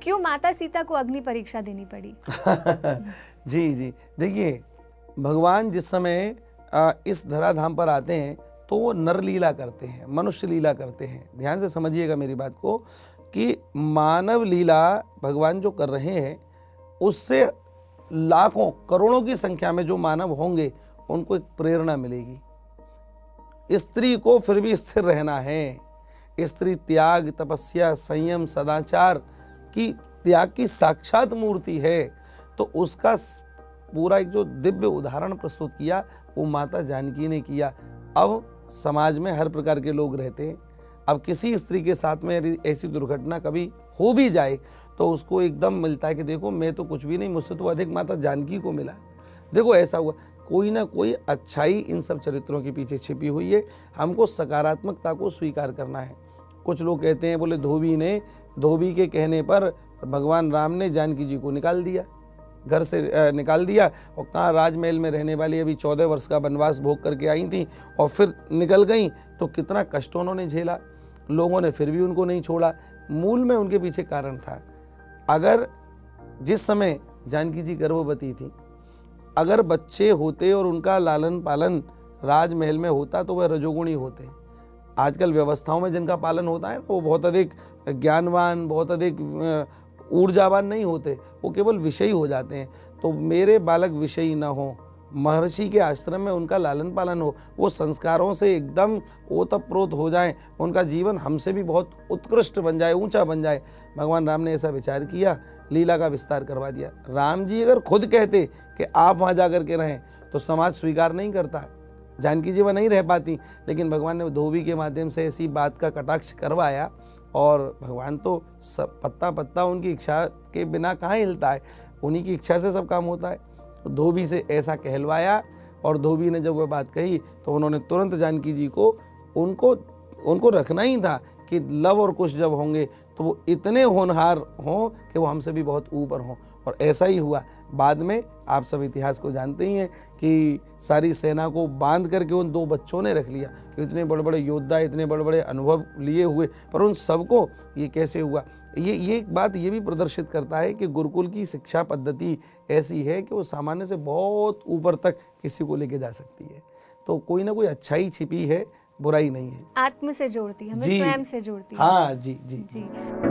क्यों माता सीता को अग्नि परीक्षा देनी पड़ी? जी जी, देखिए भगवान जिस समय इस धराधाम पर आते हैं तो वो नर लीला करते हैं, मनुष्य लीला करते हैं। ध्यान से समझिएगा मेरी बात को कि मानव लीला भगवान जो कर रहे हैं उससे लाखों करोड़ों की संख्या में जो मानव होंगे उनको एक प्रेरणा मिलेगी। स्त्री को फिर भी स्थिर रहना है। स्त्री त्याग, तपस्या, संयम, सदाचार की त्याग की साक्षात मूर्ति है। तो उसका पूरा एक जो दिव्य उदाहरण प्रस्तुत किया वो माता जानकी ने किया। अब समाज में हर प्रकार के लोग रहते हैं। अब किसी स्त्री के साथ में यदि ऐसी दुर्घटना कभी हो भी जाए तो उसको एकदम मिलता है कि देखो मैं तो कुछ भी नहीं, मुझसे तो अधिक माता जानकी को मिला। देखो ऐसा हुआ, कोई ना कोई अच्छाई इन सब चरित्रों के पीछे छिपी हुई है। हमको सकारात्मकता को स्वीकार करना है। कुछ लोग कहते हैं बोले धोबी के कहने पर भगवान राम ने जानकी जी को निकाल दिया, घर से निकाल दिया, और कहाँ राजमहल में रहने वाली अभी 14 वर्ष का वनवास भोग करके आई थी और फिर निकल गई। तो कितना कष्ट उन्होंने झेला, लोगों ने फिर भी उनको नहीं छोड़ा। मूल में उनके पीछे कारण था। अगर जिस समय जानकी जी गर्भवती थी, अगर बच्चे होते और उनका लालन पालन राजमहल में होता तो वह रजोगुणी होते। आजकल व्यवस्थाओं में जिनका पालन होता है वो बहुत अधिक ज्ञानवान, बहुत अधिक ऊर्जावान नहीं होते, वो केवल विषयी हो जाते हैं। तो मेरे बालक विषयी न हो, महर्षि के आश्रम में उनका लालन पालन हो, वो संस्कारों से एकदम ओतप्रोत हो जाएं, उनका जीवन हमसे भी बहुत उत्कृष्ट बन जाए, ऊंचा बन जाए। भगवान राम ने ऐसा विचार किया, लीला का विस्तार करवा दिया। राम जी अगर खुद कहते कि आप वहाँ जा कर के रहें तो समाज स्वीकार नहीं करता, जानकी जी वह नहीं रह पाती। लेकिन भगवान ने धोबी के माध्यम से ऐसी बात का कटाक्ष करवाया और भगवान तो सब पत्ता पत्ता उनकी इच्छा के बिना कहाँ हिलता है, उन्हीं की इच्छा से सब काम होता है। तो धोबी से ऐसा कहलवाया और धोबी ने जब वह बात कही तो उन्होंने तुरंत जानकी जी को उनको रखना ही था कि लव और कुश जब होंगे तो वो इतने होनहार हों कि वो हमसे भी बहुत ऊपर हों। और ऐसा ही हुआ। बाद में आप सब इतिहास को जानते ही हैं कि सारी सेना को बांध करके उन 2 बच्चों ने रख लिया। इतने बड़े बड़े योद्धा, इतने बड़े बड़े अनुभव लिए हुए, पर उन सबको ये कैसे हुआ। ये एक बात ये भी प्रदर्शित करता है कि गुरुकुल की शिक्षा पद्धति ऐसी है कि वो सामान्य से बहुत ऊपर तक किसी को लेके जा सकती है। तो कोई ना कोई अच्छाई छिपी है, बुराई नहीं है। आत्म से जोड़ती है, हमें स्वयं से जोड़ती है। हाँ जी जी, जी।